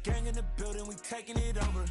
Gang in the building, we taking it over.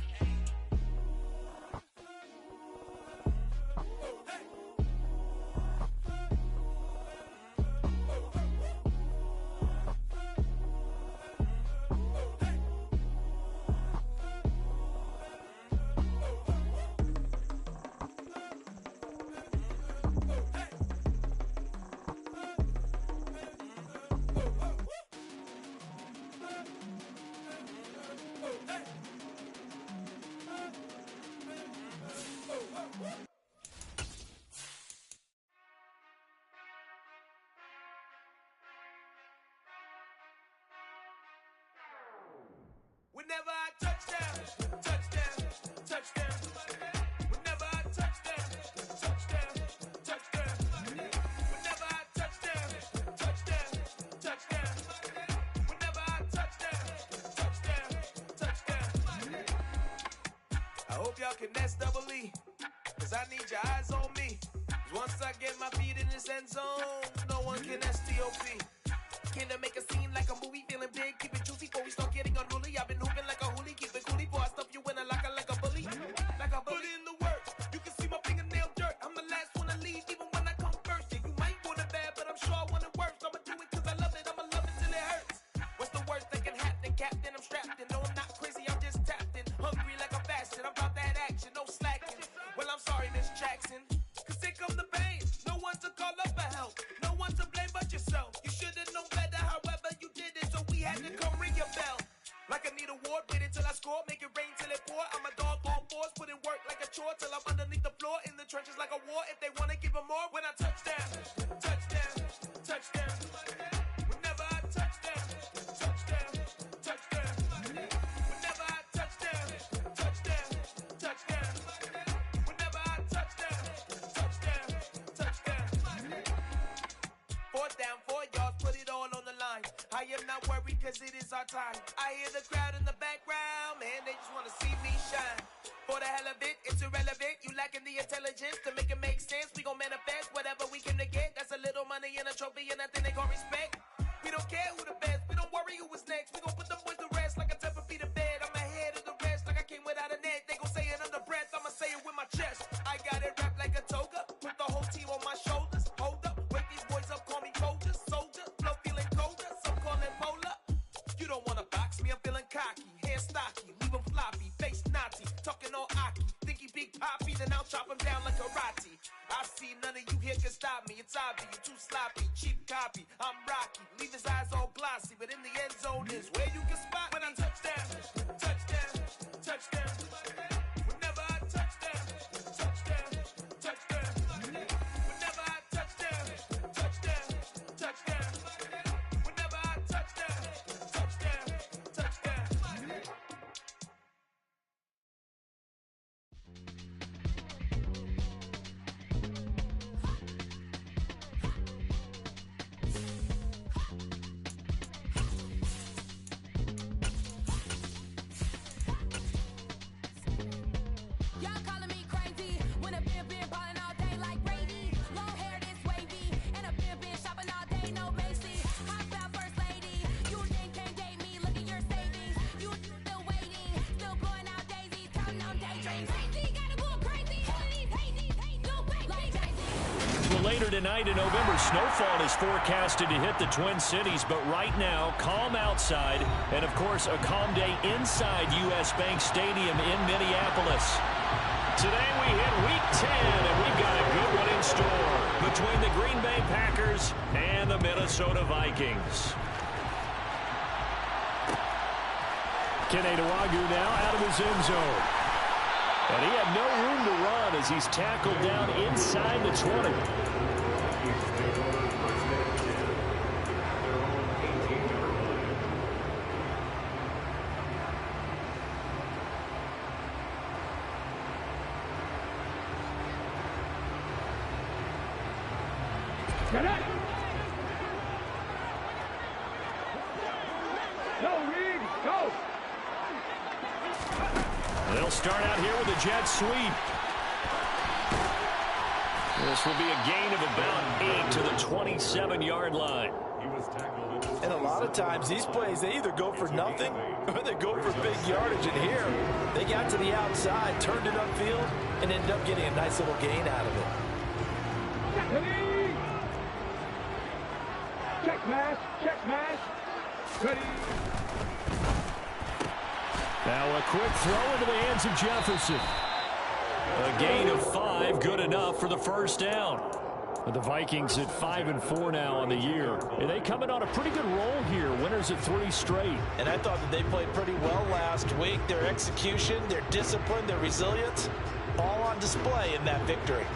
Whenever I touchdown, touchdown, touchdown. Whenever I touchdown, touchdown, touchdown. Whenever I touchdown, touchdown, touchdown. Whenever I touchdown, touchdown, touchdown. I hope y'all can nest double E, cause I need your eyes on me. Cause once I get my feet in this end zone, no one can STOP. Can I make a scene like a movie, feeling big, keep it juicy before we start getting unruly. I've been hooping like a hoolie, keep it coolie before I stuff you in a locker like a bully. Like a bully in the work, you can see my fingernail dirt. I'm the last one to leave, even when I come first. Yeah, you might want it bad, but I'm sure I want it worse. I'ma do it cause I love it, I'ma love it till it hurts. What's the worst that can happen, Captain? I'm strapped in, no I'm not crazy, I'm just tapped in. Hungry like a fashion, I'm about that action, no slacking. Well I'm sorry Miss Jackson, cause here come the pain. No one to call up for help, no one to blame but yourself. You should've known better, however you did it, so we had to come ring your bell. Like I need a ward, wait until I score, make it rain till it pour. I'm a dog on fours, put in work like a chore till I'm underneath the floor, in the trenches like a war. If they wanna give them more, when I touchdown, touchdown, touchdown. Whenever I touchdown, touchdown, touchdown. Whenever I touchdown, touchdown, touchdown. Whenever I touchdown, touchdown, touchdown. Fourth down, 4 yards, put it all on the line. I am not worried cause it is our time. I hear the crowd in the background, man, they just wanna see me shine. For the hell of it, it's irrelevant. You lacking the intelligence to make it make sense. We gon' manifest whatever we came to get. That's a little money and a trophy and nothing they gon' respect. We don't care who the best, we don't worry who is next. We gon' put them boys to rest like a 10 feet of bed. I'm ahead of the rest like I came without a net. They gon' say it under breath, I'ma say it with my chest. I got it wrapped like a toga, put the whole team on my shoulders. Hold up, wake these boys up, call me Folger, soldier. Flow feeling colder, some call it polar. You don't wanna box me, I'm feeling cocky. Hair stocky, leave him floppy, face naughty. Talking all aki, think he big poppy, then I'll chop him down like karate. I see none of you here can stop me. It's obvious, you too sloppy, cheap copy. I'm Rocky, leave his eyes all glossy, but in the end zone is where you can spot when I touchdown, touchdown, touchdown. Whenever I touchdown, touchdown, touchdown. Whenever I touchdown, touchdown, touchdown. Whenever I touchdown, touchdown, touchdown. Y'all calling me crazy when a been ballin' all day like Brady. Long hair this wavy, and a been shopping all day, no Macy. Hot about first lady, you think can't date me, look at your savings. You still waiting, still blowing out daisies, counting on daydreams. Crazy, gotta go crazy, all of these hazy, no crazy. Like Jay-Z. Well, later tonight in November, snowfall is forecasted to hit the Twin Cities, but right now, calm outside, and of course, a calm day inside U.S. Bank Stadium in Minneapolis. Today we hit Week 10, and we've got a good one in store between the Green Bay Packers and the Minnesota Vikings. Kene Nwangwu now out of his end zone. And he had no room to run as he's tackled down inside the 20. They'll start out here with a jet sweep. This will be a gain of about 8 to the 27-yard line. And a lot of times these plays, they either go for nothing or they go for big yardage. And here, they got to the outside, turned it upfield, and ended up getting a nice little gain out of it. Check mash, ready. Now a quick throw into the hands of Jefferson. A gain of 5, good enough for the first down. The Vikings at 5-4 now on the year. And they coming on a pretty good roll here. Winners at 3 straight. And I thought that they played pretty well last week. Their execution, their discipline, their resilience, all on display in that victory.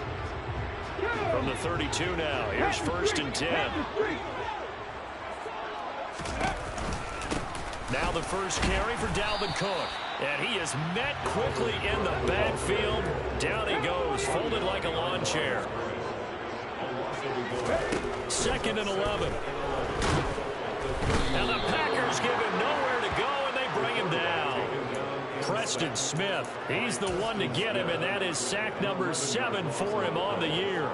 From the 32 now, here's 1st and 10. Now the first carry for Dalvin Cook. And he is met quickly in the backfield. Down he goes, folded like a lawn chair. 2nd and 11. Now the Packers give him nowhere to go, and they bring him down. Preston Smith, he's the one to get him, and that is sack number 7 for him on the year.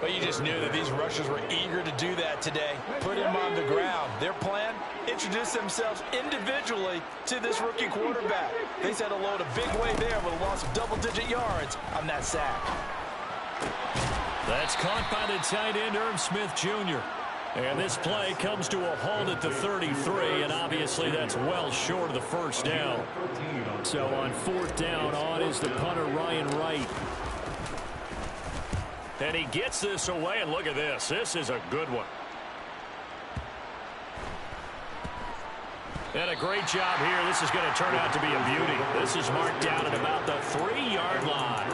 But you just knew that these rushers were eager to do that today. Put him on the ground. Their plan, introduce themselves individually to this rookie quarterback. They said hello to Big Way there with a loss of double-digit yards on that sack. That's caught by the tight end, Irv Smith Jr. And this play comes to a halt at the 33, and obviously that's well short of the first down. So on 4th down, on is the punter, Ryan Wright. And he gets this away, and look at this. This is a good one. And a great job here. This is going to turn out to be a beauty. This is marked down at about the 3-yard line.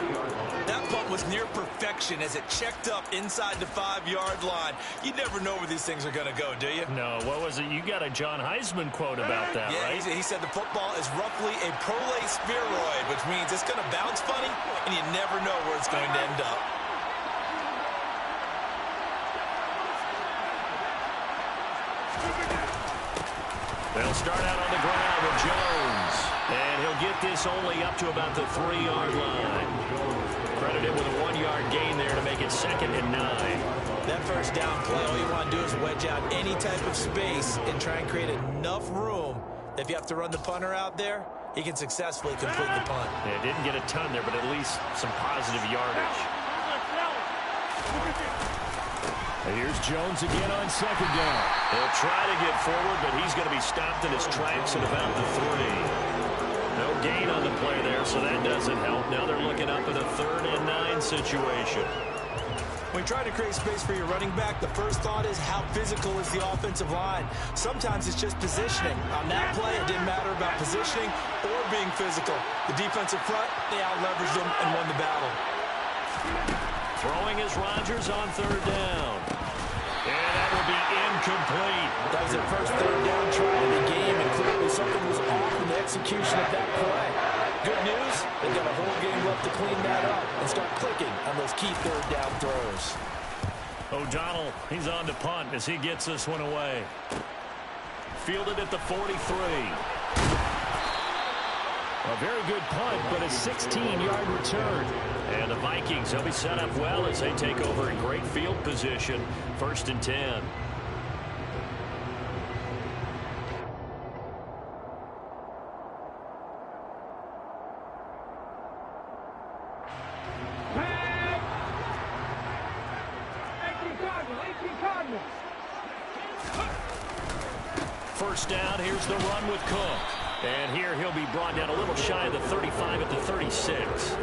That punt was near perfection as it checked up inside the 5-yard line. You never know where these things are going to go, do you? No, what was it? You got a John Heisman quote about that, yeah, right? He said the football is roughly a prolate spheroid, which means it's going to bounce funny, and you never know where it's going to end up. They'll start out on the ground with Jones. And he'll get this only up to about the 3-yard line. Credited with a 1-yard gain there to make it 2nd and 9. That first down play, all you want to do is wedge out any type of space and try and create enough room that if you have to run the punter out there, he can successfully complete the punt. Yeah, didn't get a ton there, but at least some positive yardage. And here's Jones again on 2nd down. He'll try to get forward, but he's going to be stopped in his tracks at about the 3. No gain on the play there, so that doesn't help. Now they're looking up at a 3rd and 9 situation. When you try to create space for your running back, the first thought is how physical is the offensive line. Sometimes it's just positioning. On that play, it didn't matter about positioning or being physical. The defensive front, they out-leveraged them and won the battle. Throwing is Rodgers on 3rd down. And that will be incomplete. That was their first 3rd down try of the game, and clearly something was off in the execution of that play. Good news, they've got a whole game left to clean that up and start clicking on those key 3rd down throws. O'Donnell, he's on to punt as he gets this one away. Fielded at the 43. A very good punt, but a 16-yard return. And the Vikings, they'll be set up well as they take over in great field position. 1st and 10. First down, here's the run with Cook. And here he'll be brought down a little shy of the 35 at the 36.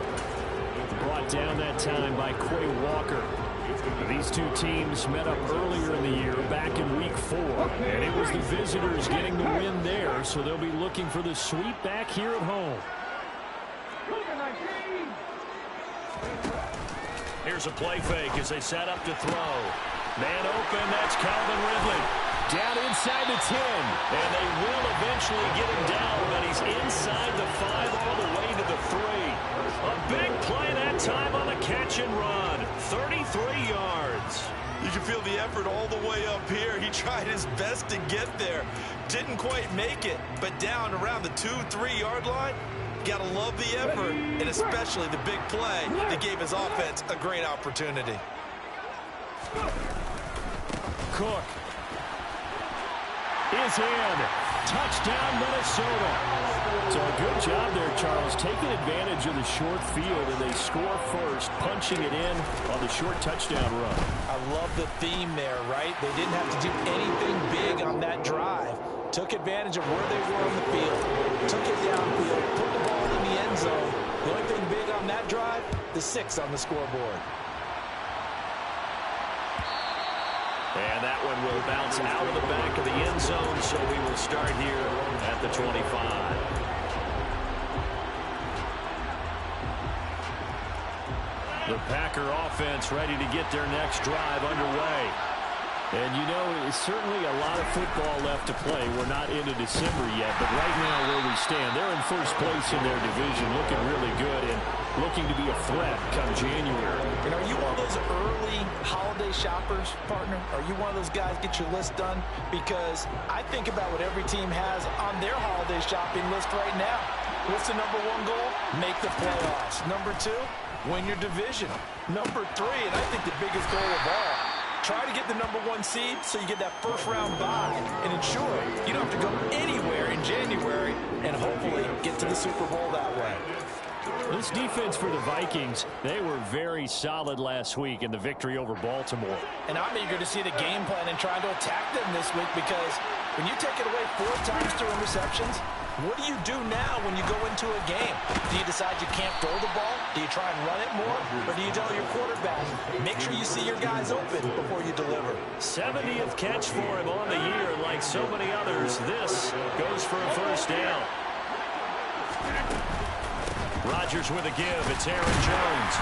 Brought down that time by Quay Walker. These two teams met up earlier in the year, back in week 4. And it was the visitors getting the win there, so they'll be looking for the sweep back here at home. Here's a play fake as they set up to throw. Man open, that's Calvin Ridley. Down inside the 10, and they will eventually get him down, but he's inside the 5 all the way to the 3. A big play that time on the catch and run. 33 yards. You can feel the effort all the way up here. He tried his best to get there. Didn't quite make it, but down around the 2-3 yard line, gotta love the effort, and especially the big play that gave his offense a great opportunity. Cook is in. Touchdown, Minnesota. So a good job there, Charles, taking advantage of the short field, and they score first, punching it in on the short touchdown run. I love the theme there, right? They didn't have to do anything big on that drive. Took advantage of where they were on the field, took it downfield, put the ball in the end zone. The only thing big on that drive, the 6 on the scoreboard. And that one will bounce out of the back of the end zone, so we will start here at the 25. The Packer offense ready to get their next drive underway. And, you know, it's certainly a lot of football left to play. We're not into December yet, but right now where we stand, they're in first place in their division, looking really good and looking to be a threat come January. And are you one of those early holiday shoppers, partner? Are you one of those guys get your list done? Because I think about what every team has on their holiday shopping list right now. What's the number 1 goal? Make the playoffs. Number 2, win your division. Number 3, and I think the biggest goal of all, try to get the number 1 seed so you get that first-round bye and ensure you don't have to go anywhere in January and hopefully get to the Super Bowl that way. This defense for the Vikings, they were very solid last week in the victory over Baltimore. And I'm eager to see the game plan and trying to attack them this week, because when you take it away 4 times through interceptions, what do you do now when you go into a game? Do you decide you can't throw the ball? Do you try and run it more? Or do you tell your quarterback, make sure you see your guys open before you deliver? 70th catch for him on the year, and like so many others, this goes for a first down. Rodgers with a give. It's Aaron Jones.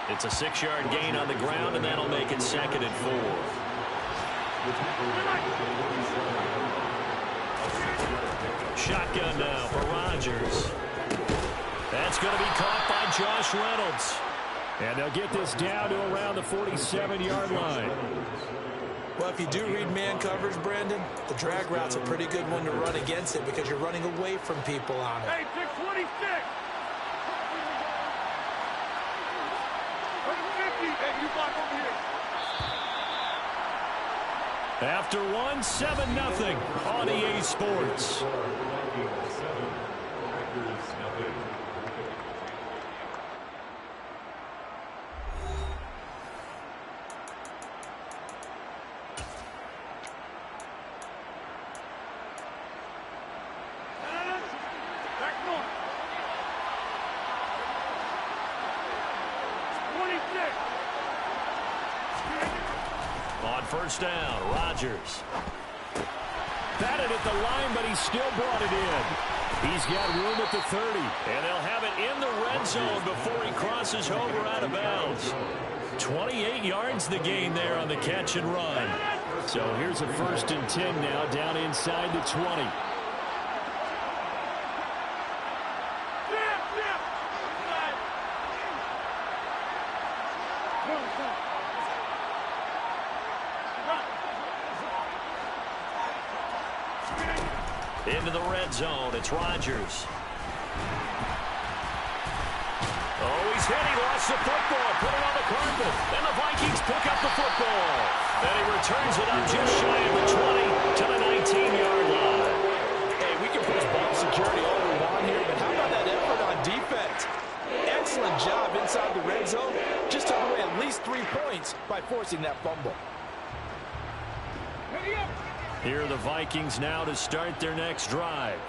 It's a 6-yard gain on the ground, and that'll make it 2nd and 4. Shotgun now for Rodgers. That's going to be caught by Josh Reynolds. And they'll get this down to around the 47-yard line. Well, if you do read man coverage, Brandon, the drag route's a pretty good one to run against it because you're running away from people on it. Hey, 626. 150. Hey, you block over here. After one, 7-0 on EA Sports. First down, Rodgers. Batted at the line, but he still brought it in. He's got room at the 30, and they'll have it in the red zone before he crosses over out of bounds. 28 yards the gain there on the catch and run. So here's a 1st and 10 now down inside the 20. Into the red zone, it's Rodgers. Oh, he's hit. He lost the football. Put it on the carpet. And the Vikings pick up the football. And he returns it up just shy of the 20 to the 19-yard line. Hey, we can push ball security all we want here, but how about that effort on defense? Excellent job inside the red zone. Just took away at least 3 points by forcing that fumble. Here are the Vikings now to start their next drive.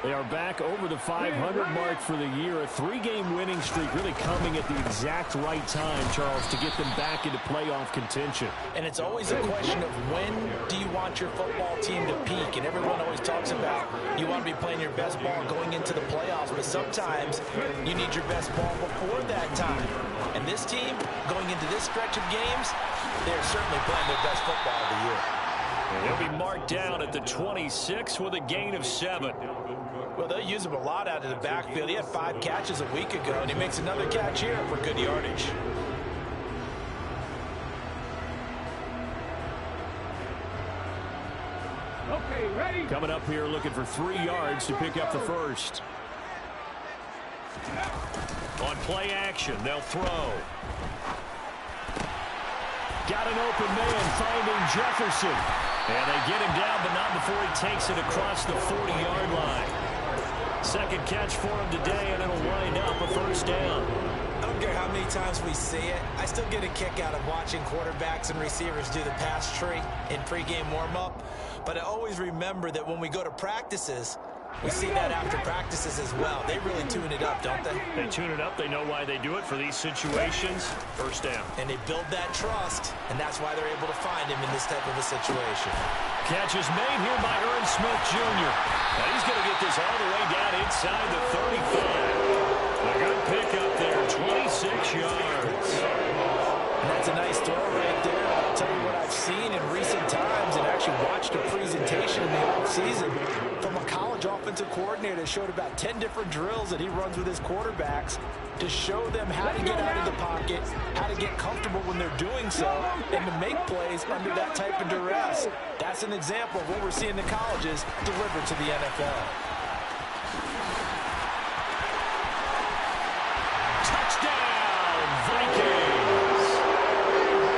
They are back over the 500 mark for the year. A 3-game winning streak really coming at the exact right time, Charles, to get them back into playoff contention. And it's always a question of when do you want your football team to peak? And everyone always talks about you want to be playing your best ball going into the playoffs, but sometimes you need your best ball before that time. And this team, going into this stretch of games, they're certainly playing their best football of the year. They'll be marked down at the 26 with a gain of 7. Well, they'll use him a lot out of the backfield. He had 5 catches a week ago, and he makes another catch here for good yardage. Okay, ready? Coming up here looking for 3 yards to pick up the first. On play action, they'll throw. Got an open man finding Jefferson. And they get him down, but not before he takes it across the 40-yard line. Second catch for him today, and it'll wind up a first down. I don't care how many times we see it. I still get a kick out of watching quarterbacks and receivers do the pass tree in pregame warm-up. But I always remember that when we go to practices, we see that after practices as well. They really tune it up, don't they? They tune it up. They know why they do it for these situations. First down. And they build that trust, and that's why they're able to find him in this type of a situation. Catch is made here by Aaron Smith Jr. Now he's going to get this all the way down inside the 35. A good pick up there, 26 yards. And that's a nice throw right there. I'll tell you what I've seen in recent times and actually watched a presentation in the offseason from a college offensive coordinator that showed about 10 different drills that he runs with his quarterbacks to show them how to get out of the pocket, how to get comfortable when they're doing so, and to make plays under that type of duress. That's an example of what we're seeing in colleges delivered to the NFL. Touchdown, Vikings!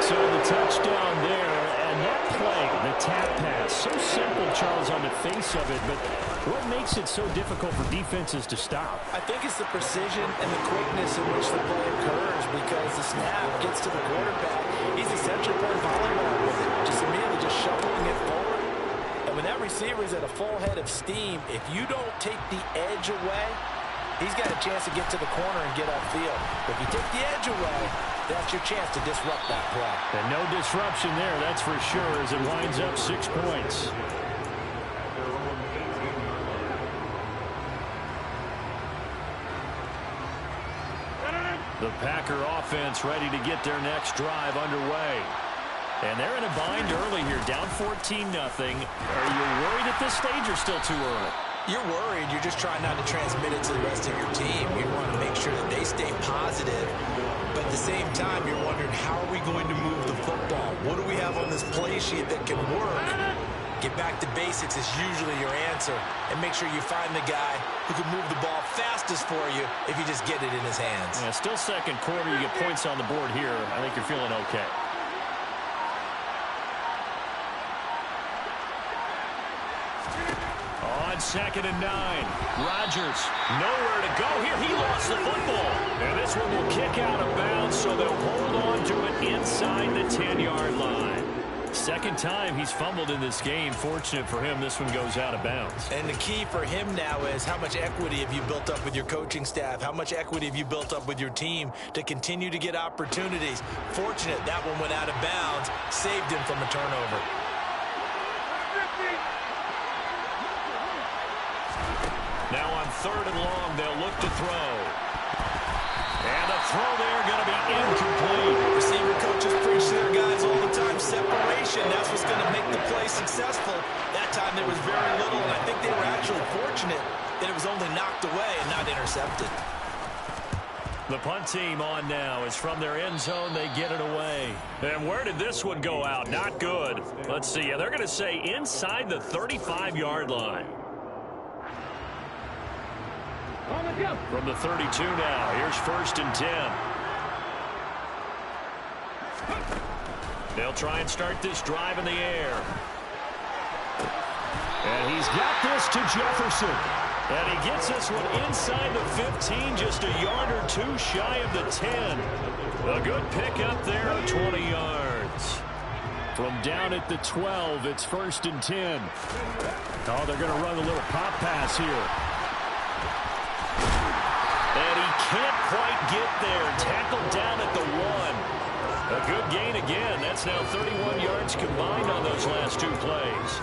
So the touchdown there, and that play, the tap pass, so simple, Charles, on the face of it, but what makes it so difficult for defenses to stop? I think it's the precision and the quickness in which the play occurs, because the snap gets to the quarterback. He's essentially playing volleyball with it, just immediately just shoveling it forward. And when that receiver is at a full head of steam, if you don't take the edge away, he's got a chance to get to the corner and get upfield. If you take the edge away, that's your chance to disrupt that play. And no disruption there, that's for sure, as it winds up 6 points. The Packer offense ready to get their next drive underway. And they're in a bind early here, down 14-0. Are you worried at this stage or still too early? You're worried. You're just trying not to transmit it to the rest of your team. You want to make sure that they stay positive. But at the same time, you're wondering, how are we going to move the football? What do we have on this play sheet that can work? Get back to basics is usually your answer. And make sure you find the guy who can move the ball fastest for you if you just get it in his hands. Yeah, still second quarter. You get points on the board here. I think you're feeling okay. On 2nd and 9. Rodgers, nowhere to go here. He lost the football. And this one will kick out of bounds, so they'll hold on to it inside the 10-yard line. Second time he's fumbled in this game. Fortunate for him, this one goes out of bounds. And the key for him now is how much equity have you built up with your coaching staff? How much equity have you built up with your team to continue to get opportunities? Fortunate that one went out of bounds, saved him from a turnover. Now on 3rd and long, they'll look to throw. And a throw there going to be incomplete. Receiver coaches preach to their guys all the time. Separation, that's what's going to make the play successful. That time there was very little, and I think they were actually fortunate that it was only knocked away and not intercepted. The punt team on now is from their end zone. They get it away. And where did this one go out? Not good. Let's see. They're going to say inside the 35-yard line. From the 32 now, here's 1st and 10. They'll try and start this drive in the air. And he's got this to Jefferson. And he gets this one inside the 15, just a yard or two shy of the 10. A good pick up there of 20 yards. From down at the 12, it's 1st and 10. Oh, they're going to run a little pop pass here. And he can't quite get there. Tackled down at the 1. A good gain again. That's now 31 yards combined on those last 2 plays.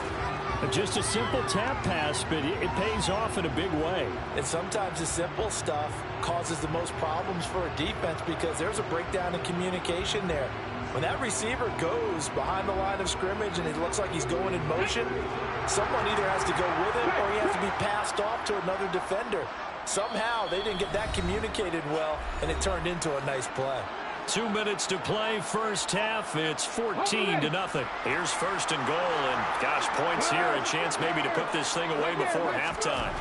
Just a simple tap pass, but it pays off in a big way. And sometimes the simple stuff causes the most problems for a defense because there's a breakdown in communication there. When that receiver goes behind the line of scrimmage and it looks like he's going in motion, someone either has to go with him or he has to be passed off to another defender. Somehow they didn't get that communicated well, and it turned into a nice play. 2 minutes to play, first half. It's 14-0. Here's 1st and goal, and gosh, points here. A chance maybe to put this thing away before halftime.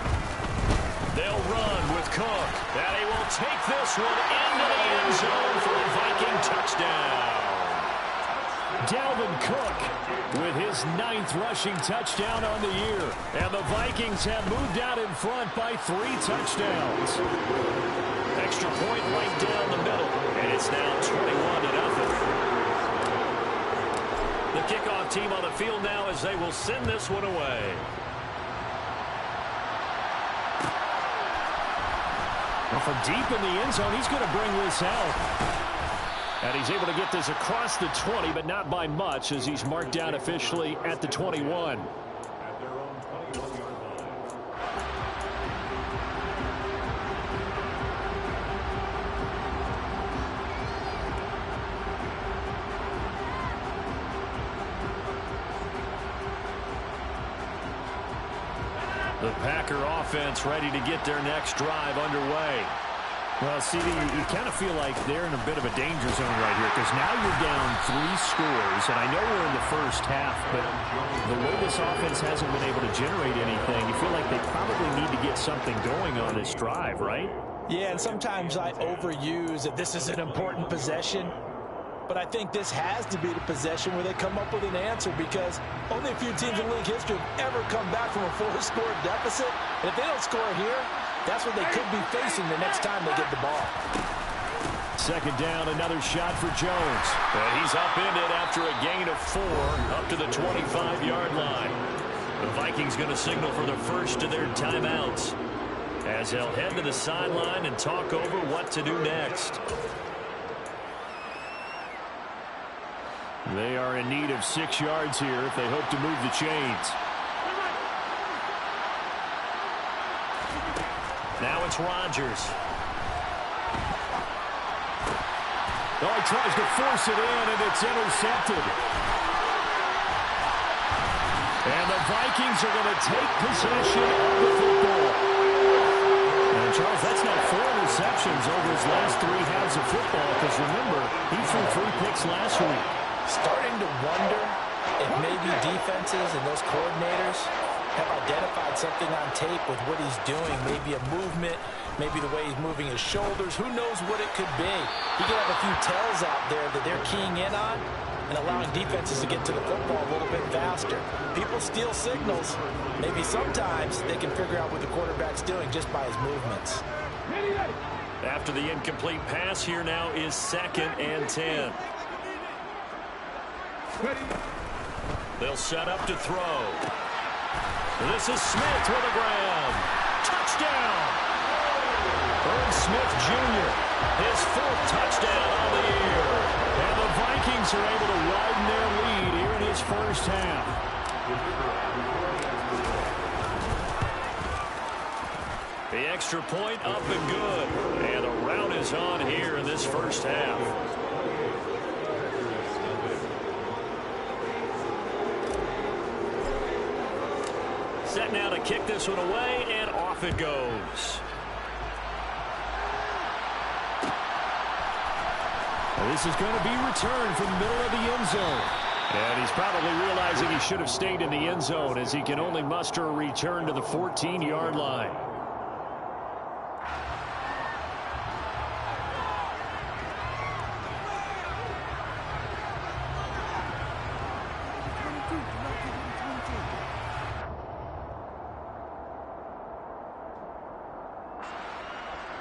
They'll run with Cook, and he will take this one into the end zone for a Viking touchdown. Dalvin Cook with his 9th rushing touchdown on the year. And the Vikings have moved out in front by 3 touchdowns. Extra point right down the middle. And it's now 21-0. The kickoff team on the field now as they will send this one away. Well, from deep in the end zone, he's going to bring this out. And he's able to get this across the 20, but not by much as he's marked down officially at the 21. The Packer offense ready to get their next drive underway. Well, CD, you kind of feel like they're in a bit of a danger zone right here because now you're down 3 scores, and I know we're in the first half, but the way this offense hasn't been able to generate anything, you feel like they probably need to get something going on this drive, right? Yeah, and sometimes I overuse that this is an important possession, but I think this has to be the possession where they come up with an answer because only a few teams in league history have ever come back from a 4-score deficit, and if they don't score here, that's what they could be facing the next time they get the ball. Second down, another shot for Jones. And he's upended after a gain of 4 up to the 25-yard line. The Vikings going to signal for the first of their timeouts as they'll head to the sideline and talk over what to do next. They are in need of 6 yards here if they hope to move the chains. Now it's Rodgers. Oh, he tries to force it in, and it's intercepted. And the Vikings are going to take possession of the football. And, Charles, that's now 4 interceptions over his last 3 halves of football, because, remember, he threw 3 picks last week. Starting to wonder if maybe defenses and those coordinators have identified something on tape with what he's doing. Maybe a movement, maybe the way he's moving his shoulders. Who knows what it could be? He could have a few tells out there that they're keying in on and allowing defenses to get to the football a little bit faster. People steal signals. Maybe sometimes they can figure out what the quarterback's doing just by his movements. After the incomplete pass, here now is 2nd and 10. They'll set up to throw. This is Smith with the ground. Touchdown! Irv Smith Jr., his 4th touchdown on the year. And the Vikings are able to widen their lead here in his first half. The extra point up and good. And the rout is on here in this first half. Set now to kick this one away, and off it goes. Well, this is going to be returned from the middle of the end zone. And he's probably realizing he should have stayed in the end zone as he can only muster a return to the 14-yard line.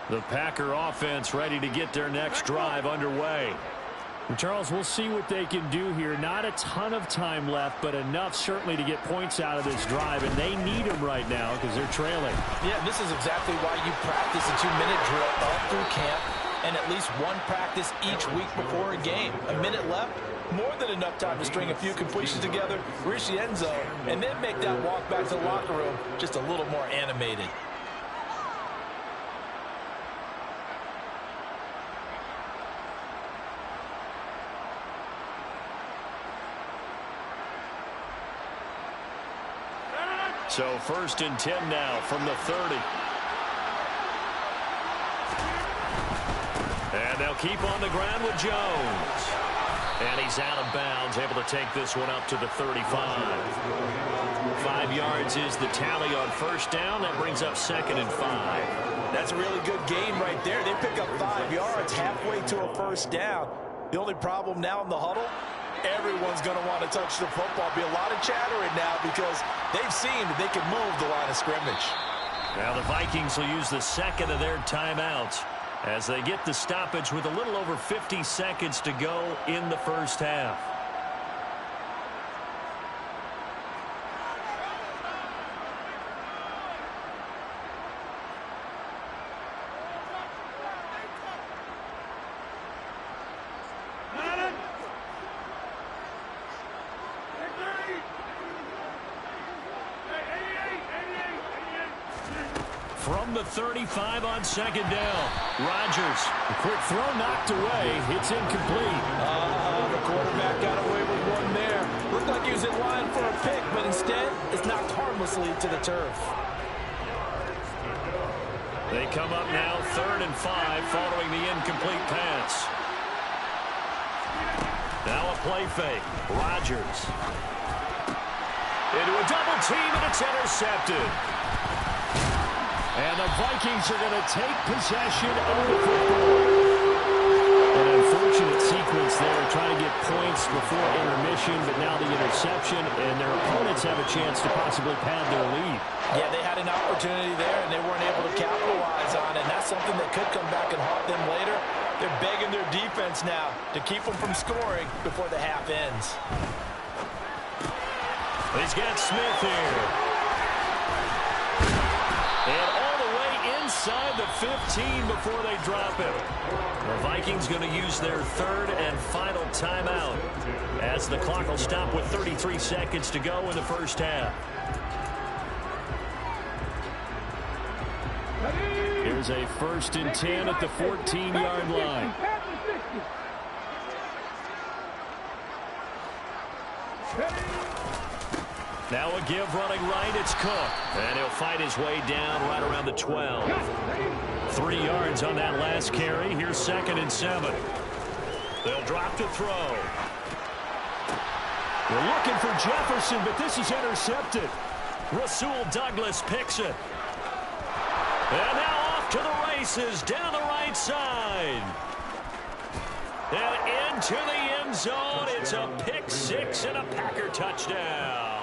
The Packer offense ready to get their next drive underway. And Charles, we'll see what they can do here. Not a ton of time left, but enough certainly to get points out of this drive, and they need them right now because they're trailing. Yeah, this is exactly why you practice a 2-minute drill all through camp and at least one practice each week before a game. A minute left, more than enough time to string a few completions together, reach the end zone, and then make that walk back to the locker room just a little more animated. So 1st and 10 now from the 30. And they'll keep on the ground with Jones. And he's out of bounds, able to take this one up to the 35. 5 yards is the tally on 1st down. That brings up 2nd and 5. That's a really good gain right there. They pick up 5 yards halfway to a 1st down. The only problem now in the huddle, Everyone's going to want to touch the football. Be a lot of chattering now because they've seen that they can move the line of scrimmage. Now the Vikings will use the second of their timeouts as they get the stoppage with a little over 50 seconds to go in the first half. From the 35 on second down, Rodgers. A quick throw knocked away. It's incomplete. The quarterback got away with one there. Looked like he was in line for a pick, but instead it's knocked harmlessly to the turf. They come up now 3rd and 5 following the incomplete pass. Now a play fake. Rodgers. Into a double team, and it's intercepted. And the Vikings are going to take possession of the football. An unfortunate sequence there, trying to get points before intermission, but now the interception, and their opponents have a chance to possibly pad their lead. Yeah, they had an opportunity there, and they weren't able to capitalize on it. And that's something that could come back and haunt them later. They're begging their defense now to keep them from scoring before the half ends. He's got Smith here. And all the way inside the 15 before they drop it. The Vikings going to use their 3rd and final timeout as the clock will stop with 33 seconds to go in the first half. Here's a 1st and 10 at the 14-yard line. Now a give running right, it's Cook. And he'll fight his way down right around the 12. 3 yards on that last carry. Here's 2nd and 7. They'll drop to throw. We're looking for Jefferson, but this is intercepted. Rasul Douglas picks it. And now off to the races, down the right side. And into the end zone. It's a pick six and a Packer touchdown.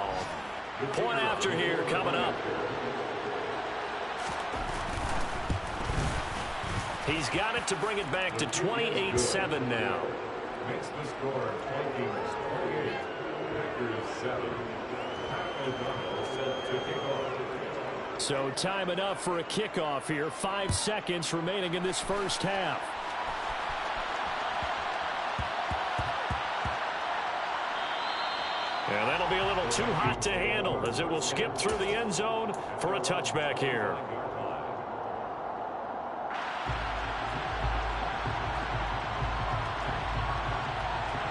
Point after here coming up. He's got it to bring it back to 28-7 now. Makes the score Vikings 28, Packers 7. O'Donnell set to kick off. So time enough for a kickoff here. 5 seconds remaining in this first half. And that'll be a little too hot to handle as it will skip through the end zone for a touchback here.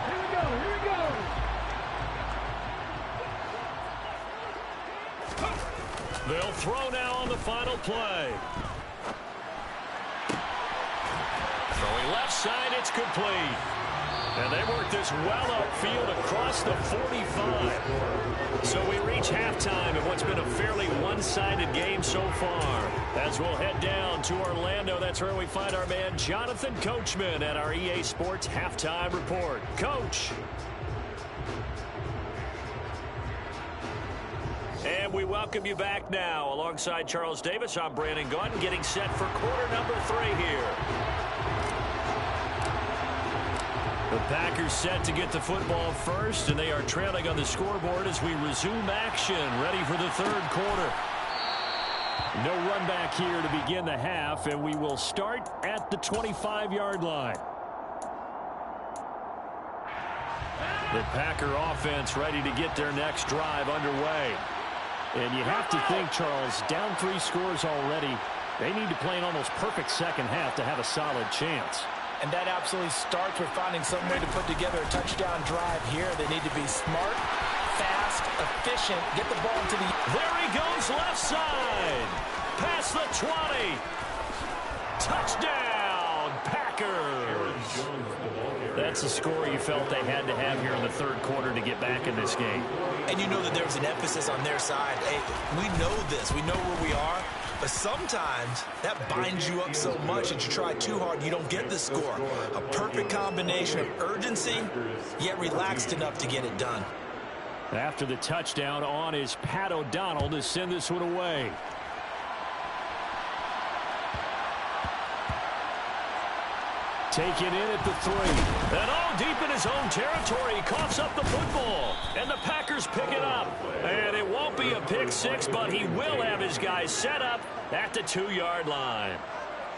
Here we go. They'll throw now on the final play. Throwing left side, it's complete. And they work this well upfield across the 45. So we reach halftime in what's been a fairly one-sided game so far. As we'll head down to Orlando, that's where we find our man Jonathan Coachman at our EA Sports Halftime Report. Coach. And we welcome you back now. Alongside Charles Davis, I'm Brandon Gaudin, getting set for quarter number 3 here. The Packers set to get the football first, and they are trailing on the scoreboard as we resume action, ready for the 3rd quarter. No run back here to begin the half, and we will start at the 25-yard line. The Packer offense ready to get their next drive underway. And you have to think, Charles, down 3 scores already. They need to play an almost perfect second half to have a solid chance. And that absolutely starts with finding some way to put together a touchdown drive here. They need to be smart, fast, efficient, get the ball into the... There he goes left side. Past the 20. Touchdown, Packers. That's the score you felt they had to have here in the 3rd quarter to get back in this game. And you know that there's an emphasis on their side. Hey, we know this. We know where we are. But sometimes that binds you up so much that you try too hard, you don't get the score. A perfect combination of urgency, yet relaxed enough to get it done. After the touchdown on is Pat O'Donnell to send this one away. Taken in at the 3. And all deep in his own territory. He coughs up the football. And the Packers pick it up. And it won't be a pick six, but he will have his guys set up at the 2-yard line.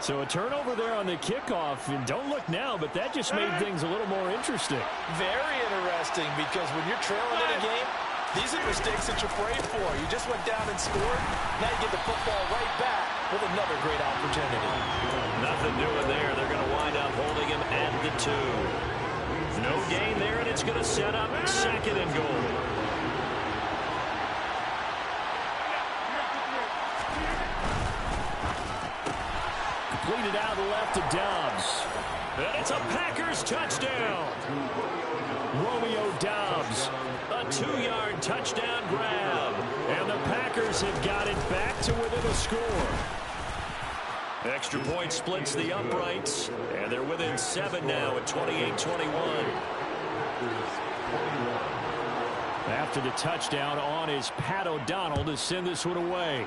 So a turnover there on the kickoff. And don't look now, but that just made things a little more interesting. Very interesting, because when you're trailing in a game, these are the mistakes that you're afraid for. You just went down and scored. Now you get the football right back with another great opportunity. Nothing doing there. They're going to wind up holding him at the 2. No gain there, and it's going to set up 2nd and goal. Completed out left to Dobbs. And it's a Packers touchdown. Romeo Dobbs, a 2-yard touchdown grab. And the Packers have got it back to within a score. Extra point splits the uprights, and they're within 7 now at 28-21. After the touchdown on is Pat O'Donnell to send this one away.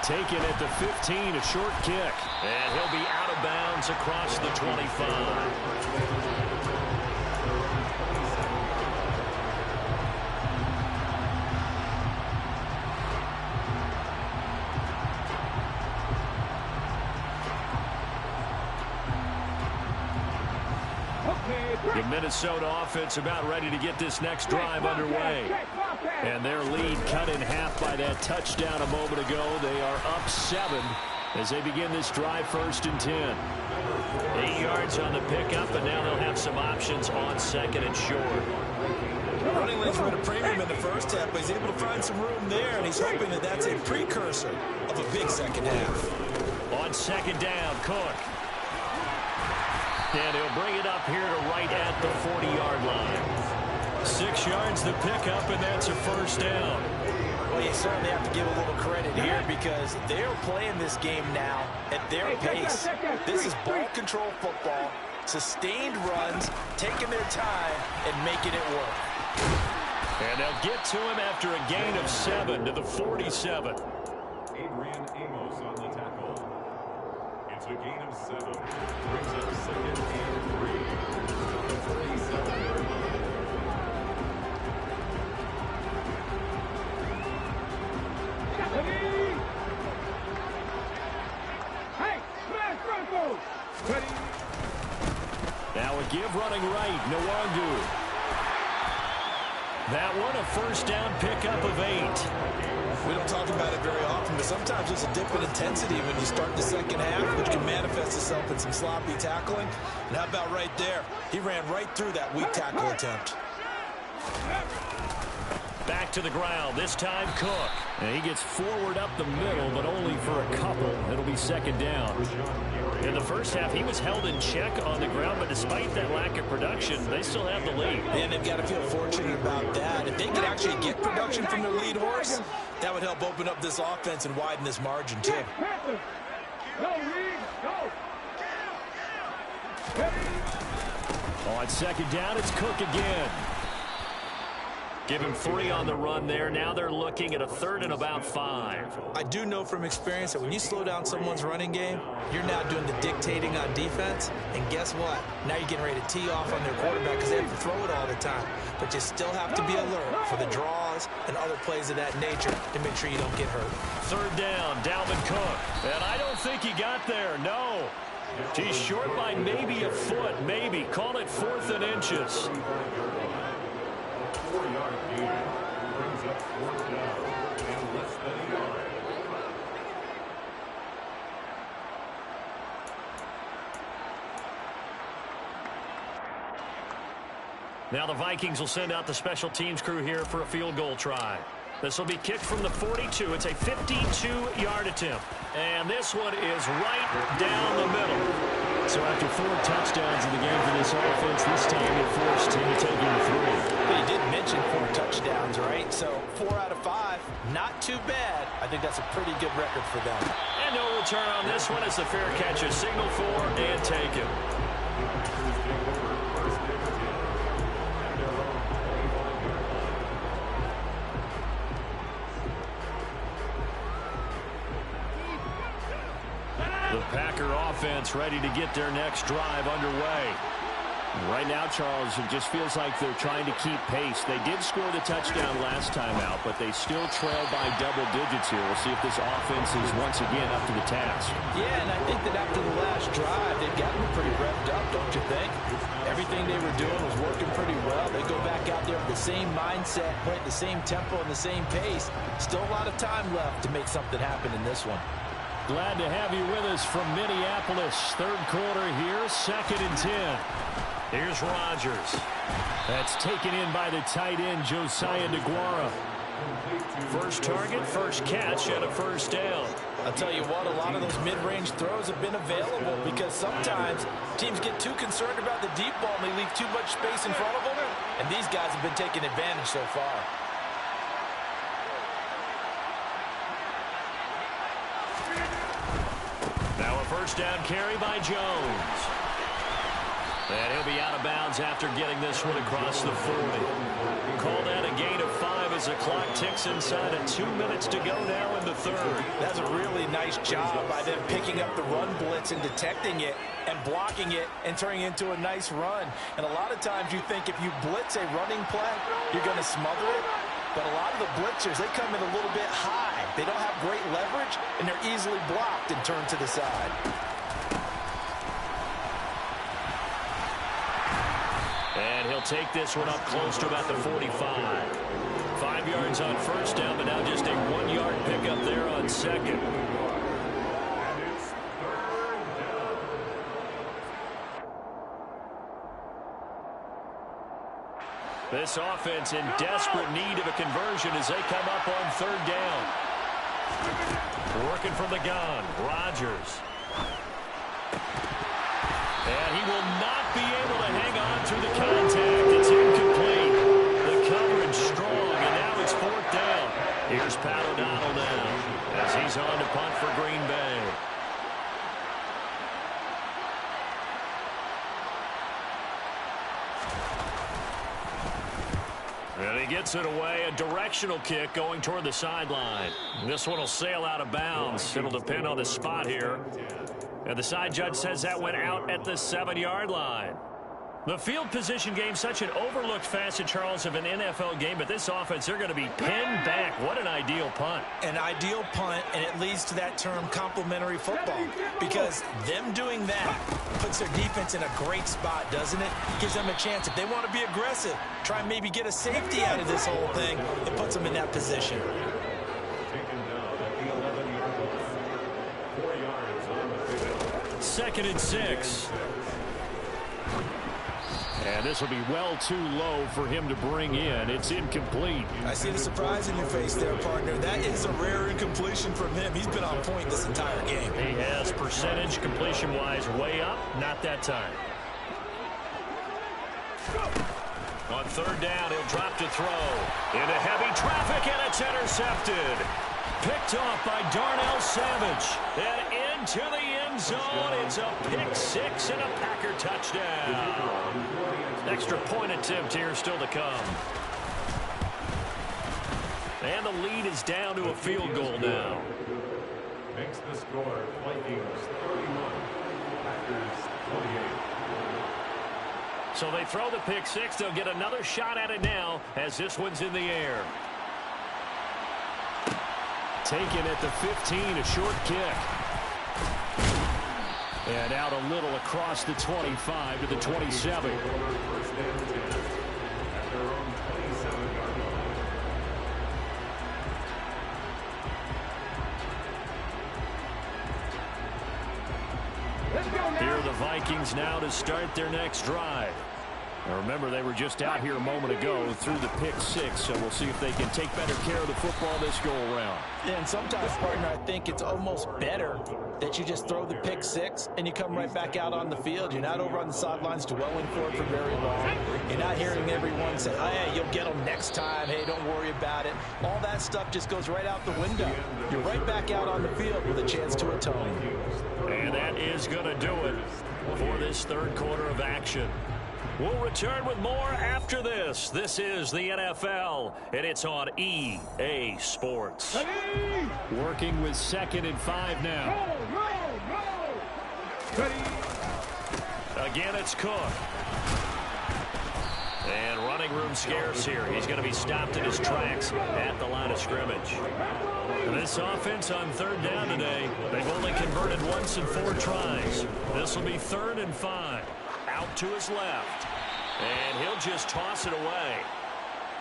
Taken at the 15, a short kick. And he'll be out of bounds across the 25. The Minnesota offense about ready to get this next drive underway. And their lead cut in half by that touchdown a moment ago. They are up 7 as they begin this drive, 1st and 10. 8 yards on the pickup, and now they'll have some options on 2nd and short. Running lanes were at a premium in the first half, but he's able to find some room there, and he's hoping that that's a precursor of a big second half. On 2nd down, Cook. And he'll bring it up here to right at the 40-yard line. 6 yards the pickup, and that's a 1st down. Well, you certainly have to give a little credit here, because they're playing this game now at their pace. This is ball control football, sustained runs, taking their time, and making it work. And they'll get to him after a gain of 7 to the 47. Adrian Amos on the tackle. It's a gain of 7. Brings up 2nd and 3. The 47-yard line. Now a give running right, Nwangu. That one a 1st down pickup of 8. We don't talk about it very often, but sometimes there's a dip in intensity when you start the second half, which can manifest itself in some sloppy tackling. And how about right there? He ran right through that weak tackle attempt. Back to the ground, this time Cook. And he gets forward up the middle, but only for a couple. It'll be 2nd down. In the first half, he was held in check on the ground, but despite that lack of production, they still have the lead. And they've got to feel fortunate about that. If they could actually get production from their lead horse, that would help open up this offense and widen this margin, too. On 2nd down, it's Cook again. Give him 3 on the run there. Now they're looking at a 3rd and about 5. I do know from experience that when you slow down someone's running game, you're now doing the dictating on defense. And guess what? Now you're getting ready to tee off on their quarterback because they have to throw it all the time. But you still have to be alert for the draws and other plays of that nature to make sure you don't get hurt. 3rd down, Dalvin Cook. And I don't think he got there, no. He's short by maybe a foot, maybe. Call it 4th and inches. 4-yard gain. Brings up 4th down and less than a yard. Now the Vikings will send out the special teams crew here for a field goal try. This will be kicked from the 42. It's a 52-yard attempt. And this one is right down the middle. So after 4 touchdowns in the game for this offense, this time they're forced to take in 3. But he did mention mentioned 4 touchdowns, right? So 4 out of 5, not too bad. I think that's a pretty good record for them. And no return on this one as the fair catch is signaled for and taken. The Packer offense ready to get their next drive underway. Right now, Charles, it just feels like they're trying to keep pace. They did score the touchdown last time out, but they still trail by double digits here. We'll see if this offense is once again up to the task. Yeah, and I think that after the last drive, they've gotten pretty revved up, don't you think? Everything they were doing was working pretty well. They go back out there with the same mindset, play at the same tempo and the same pace. Still a lot of time left to make something happen in this one. Glad to have you with us from Minneapolis. Third quarter here, 2nd and 10. Here's Rodgers. That's taken in by the tight end, Josiah DeGuara. First target, first catch, and a first down. I'll tell you what, a lot of those mid-range throws have been available because sometimes teams get too concerned about the deep ball and they leave too much space in front of them, and these guys have been taking advantage so far. Now a first down carry by Jones. And he'll be out of bounds after getting this one across the 40. Called out a gain of 5 as the clock ticks inside of 2 minutes to go now in the third. That's a really nice job by them picking up the run blitz and detecting it and blocking it and turning it into a nice run. And a lot of times you think if you blitz a running play, you're going to smother it. But a lot of the blitzers, they come in a little bit high. They don't have great leverage, and they're easily blocked and turned to the side. And he'll take this one up close to about the 45. 5 yards on first down, but now just a 1-yard pickup there on second. This offense in desperate need of a conversion as they come up on third down. Working from the gun, Rodgers. And he will not be able to hang on to the contact. It's incomplete. The coverage strong, and now it's 4th down. Here's Pat O'Donnell now as he's on to punt for Green Bay. And he gets it away. A directional kick going toward the sideline. This one will sail out of bounds. It'll depend on the spot here. And the side judge says that went out at the 7-yard line. The field position game, such an overlooked facet, Charles, of an NFL game. But this offense, they're going to be pinned back. What an ideal punt. An ideal punt, and it leads to that term complementary football. Because them doing that puts their defense in a great spot, doesn't it? Gives them a chance. If they want to be aggressive, try and maybe get a safety out of this whole thing, it puts them in that position. Taken down at the 11-yard line. 4 yards on the field. 2nd and 6. And this will be well too low for him to bring in. It's incomplete. I see the surprise in your face there, partner. That is a rare incompletion from him. He's been on point this entire game. He has percentage completion-wise way up. Not that time. On third down, he'll drop to throw. Into heavy traffic, and it's intercepted. Picked off by Darnell Savage. And into the end zone. It's a pick 6 and a Packer touchdown. Extra point attempt here still to come. And the lead is down to a field goal now. Makes the score Vikings 31, Packers 28. So they throw the pick 6. They'll get another shot at it now as this one's in the air. Taken at the 15, a short kick. And out a little across the 25 to the 27. First and 10 at their own 27-yard line. Here are the Vikings now to start their next drive. Now remember, they were just out here a moment ago through the pick six, so we'll see if they can take better care of the football this go-around. And sometimes, partner, I think it's almost better that you just throw the pick six and you come right back out on the field. You're not over on the sidelines dwelling for it for very long. You're not hearing everyone say, oh, hey, you'll get them next time. Hey, don't worry about it. All that stuff just goes right out the window. You're right back out on the field with a chance to atone. And that is going to do it for this third quarter of action. We'll return with more after this. This is the NFL, and it's on EA Sports. Working with 2nd and 5 now. Again, it's Cook. And running room scarce here. He's going to be stopped in his tracks at the line of scrimmage. This offense on 3rd down today, they've only converted once in 4 tries. This will be 3rd and 5. Out to his left. And he'll just toss it away.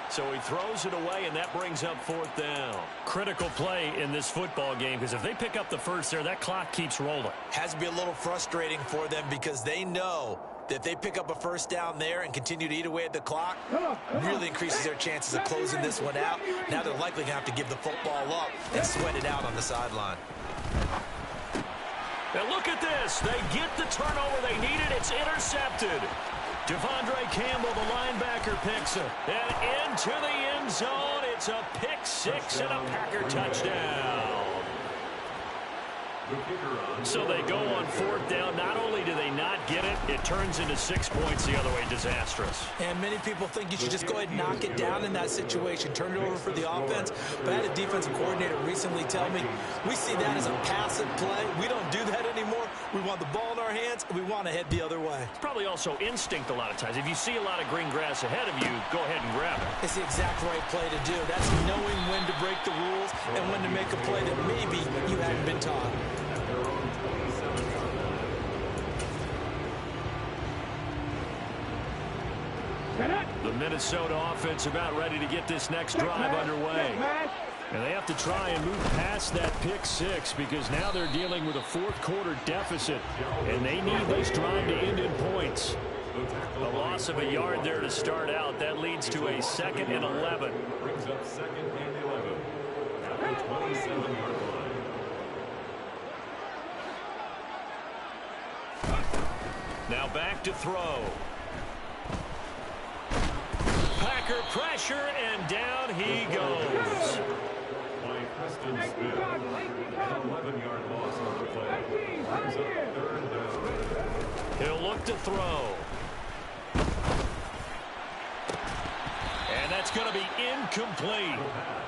So he throws it away, and that brings up 4th down. Critical play in this football game, because if they pick up the first there, that clock keeps rolling. Has to be a little frustrating for them because they know that if they pick up a first down there and continue to eat away at the clock, really increases their chances of closing this one out. Now they're likely going to have to give the football up and sweat it out on the sideline. Now look at this. They get the turnover they needed. It's intercepted. Devondre Campbell, the linebacker, picks it. And into the end zone. It's a pick six and a Packer touchdown. So they go on 4th down. Not only do they not get it, it turns into 6 points the other way. Disastrous. And many people think you should just go ahead and knock it down in that situation. Turn it over for the offense. But I had a defensive coordinator recently tell me, we see that as a passive play. We don't do that anymore. We want the ball in our hands, and we want to head the other way. It's probably also instinct a lot of times. If you see a lot of green grass ahead of you, go ahead and grab it. It's the exact right play to do. That's knowing when to break the rules and when to make a play that maybe you hadn't been taught. The Minnesota offense about ready to get this next drive underway. And they have to try and move past that pick six because now they're dealing with a 4th quarter deficit. And they need this drive to end in points. The loss of a yard there to start out. That leads to a 2nd and 11. Brings up 2nd and 11 at the 27-yard line. Now back to throw. Packer pressure, and down he goes. By Preston Smith. An 11-yard loss on the play. Brings up 3rd down. He'll look to throw. And that's going to be incomplete.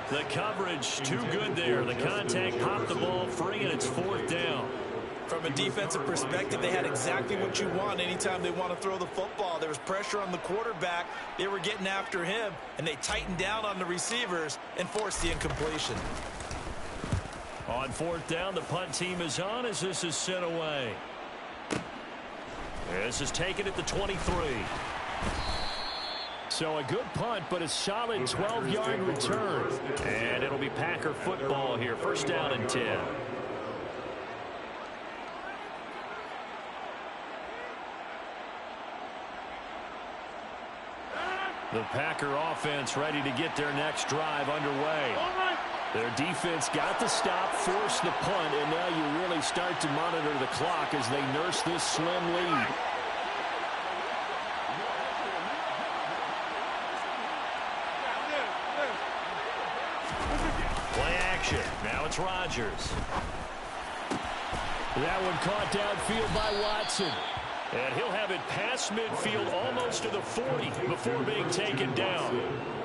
The coverage too good there. The contact popped the ball free, and it's 4th down. From a defensive perspective, they had exactly what you want anytime they want to throw the football. There was pressure on the quarterback. They were getting after him, and they tightened down on the receivers and forced the incompletion. On 4th down, the punt team is on as this is sent away. This is taken at the 23. So a good punt, but a solid 12-yard return. And it'll be Packer football here. 1st down and 10. The Packer offense ready to get their next drive underway. Their defense got the stop, forced the punt, and now you really start to monitor the clock as they nurse this slim lead. Play action. Now it's Rodgers. That one caught downfield by Watson. And he'll have it past midfield almost to the 40 before being taken down.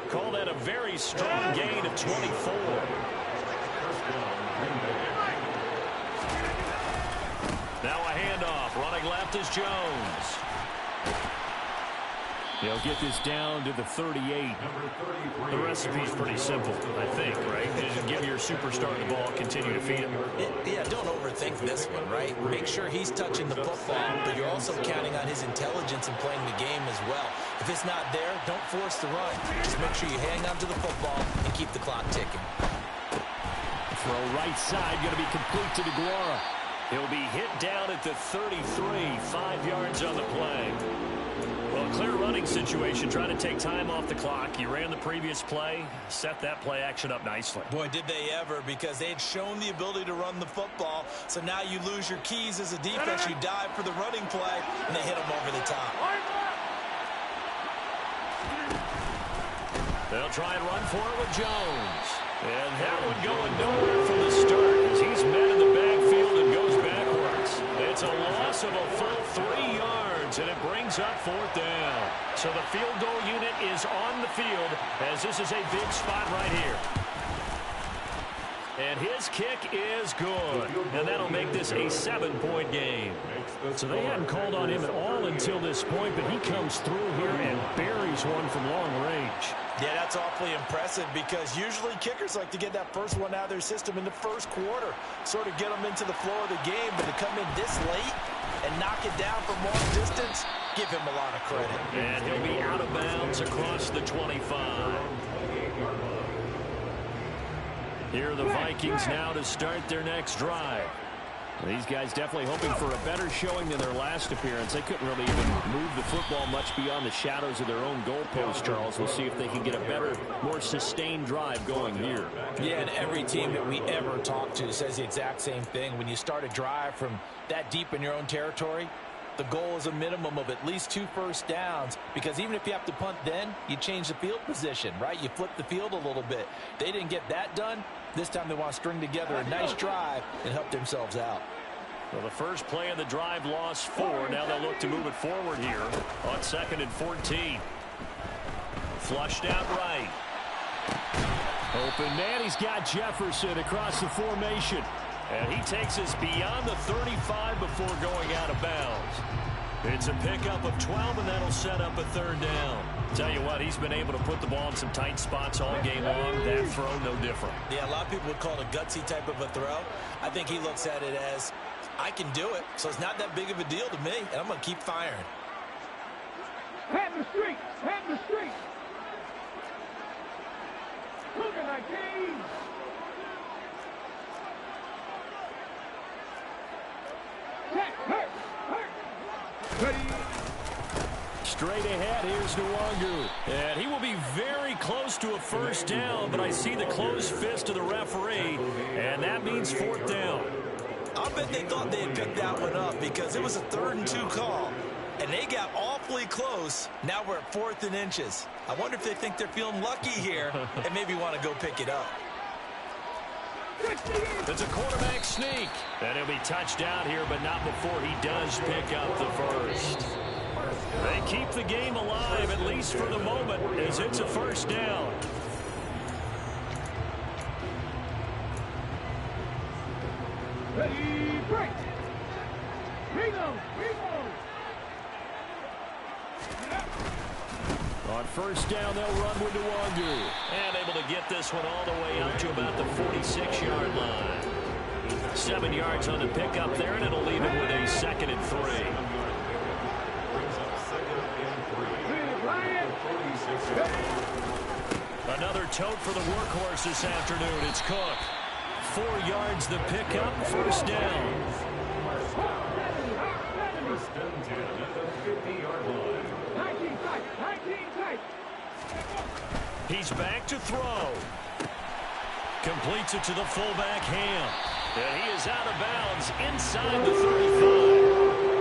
Call that a very strong gain of 24. Now a handoff. Running left is Jones. They'll get this down to the 38. The recipe's pretty simple, I think, right? Just give your superstar the ball, continue to feed him. Yeah, don't overthink this one, right? Make sure he's touching the football, but you're also counting on his intelligence in playing the game as well. If it's not there, don't force the run. Just make sure you hang on to the football and keep the clock ticking. Throw right side, going to be complete to DeGuara. He'll be hit down at the 33, 5 yards on the play. Well, clear running situation, trying to take time off the clock. You ran the previous play, set that play action up nicely. Boy, did they ever, because they had shown the ability to run the football. So now you lose your keys as a defense. You dive for the running play, and they hit them over the top. They'll try and run for it with Jones. And that one going nowhere from the start as he's met in the backfield and goes backwards. It's a loss of a full 3 yards, and it brings up 4th down. So the field goal unit is on the field as this is a big spot right here. And his kick is good. And that'll make this a 7-point game. So they hadn't called on him at all until this point, but he comes through here and buries one from long range. Yeah, that's awfully impressive because usually kickers like to get that first one out of their system in the first quarter, sort of get them into the flow of the game, but to come in this late and knock it down from long distance, give him a lot of credit. And he'll be out of bounds across the 25. Here are the Vikings now to start their next drive. These guys definitely hoping for a better showing than their last appearance. They couldn't really even move the football much beyond the shadows of their own goalpost, Charles. We'll see if they can get a better, more sustained drive going here. Yeah, and every team that we ever talk to says the exact same thing. When you start a drive from that deep in your own territory, the goal is a minimum of at least 2 first downs, because even if you have to punt then, you change the field position, right? You flip the field a little bit. They didn't get that done. This time they want to string together a nice drive and help themselves out. Well, the first play of the drive lost 4. Now they'll look to move it forward here on 2nd and 14. Flushed out right. Open man, he's got Jefferson across the formation. And he takes us beyond the 35 before going out of bounds. It's a pickup of 12, and that'll set up a 3rd down. Tell you what, he's been able to put the ball in some tight spots all game long. That throw, no different. Yeah, a lot of people would call it a gutsy type of a throw. I think he looks at it as, I can do it, so it's not that big of a deal to me, and I'm going to keep firing. Head in the street! Head in the street! Look at that game! Straight ahead, here's Nwangu. And he will be very close to a first down, but I see the closed fist of the referee, and that means 4th down. I'll bet they thought they had picked that one up because it was a 3rd and 2 call, and they got awfully close. Now we're at 4th and inches. I wonder if they think they're feeling lucky here and maybe want to go pick it up. It's a quarterback sneak. And he'll be touched out here, but not before he does pick up the first. They keep the game alive, at least for the moment, as it's a 1st down. Ready, break! Reload! Reload! On 1st down, they'll run with Nwangu. And able to get this one all the way up to about the 46-yard line. 7 yards on the pickup there, and it'll leave it with a 2nd and 3. Another tote for the workhorse this afternoon. It's Cook. 4 yards the pickup, 1st down. He's back to throw. Completes it to the fullback, Ham. And he is out of bounds inside the 35.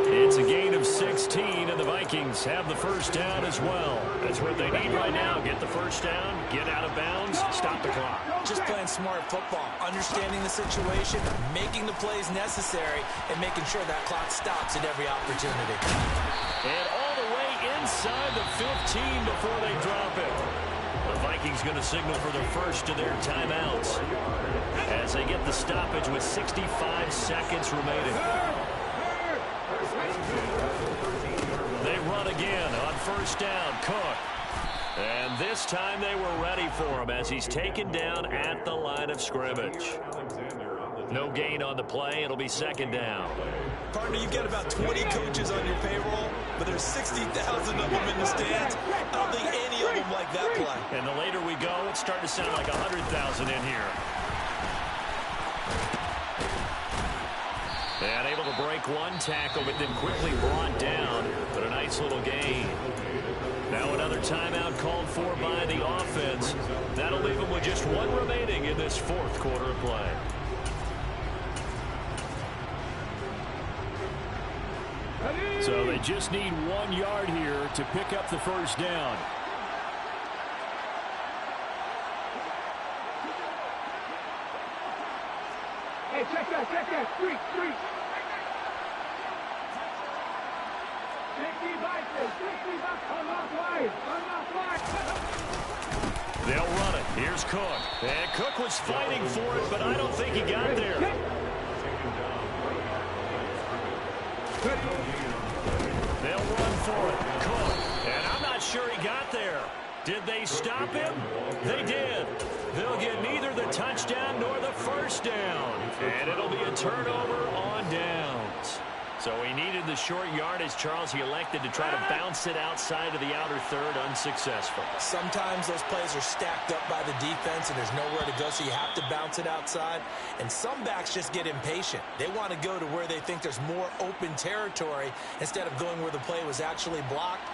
It's a gain of 16, and the Vikings have the 1st down as well. That's what they need right now. Get the 1st down, get out of bounds, stop the clock. Just playing smart football, understanding the situation, making the plays necessary, and making sure that clock stops at every opportunity. And all the way inside the 15 before they drop it. The Vikings going to signal for the first of their timeouts as they get the stoppage with 65 seconds remaining. They run again on 1st down. Cook. And this time they were ready for him as he's taken down at the line of scrimmage. No gain on the play. It'll be 2nd down. Partner, you've got about 20 coaches on your payroll, but there's 60,000 of them in the stands. I don't think any of them like that play. And the later we go, it's starting to sound like 100,000 in here. And able to break one tackle, but then quickly brought down. But a nice little gain. Now another timeout called for by the offense. That'll leave them with just one remaining in this fourth quarter of play. So they just need 1 yard here to pick up the first down. Hey, check that, street. 60 bucks, unlock wide. They'll run it. Here's Cook. And Cook was fighting for it, but I don't think he got there. They'll run for it. Cook. And I'm not sure he got there. Did they stop him? They did. They'll get neither the touchdown nor the first down. And it'll be a turnover on downs. So he needed the short yardage, Charles. He elected to try to bounce it outside of the outer third, unsuccessful. Sometimes those plays are stacked up by the defense and there's nowhere to go, so you have to bounce it outside. And some backs just get impatient. They want to go to where they think there's more open territory instead of going where the play was actually blocked.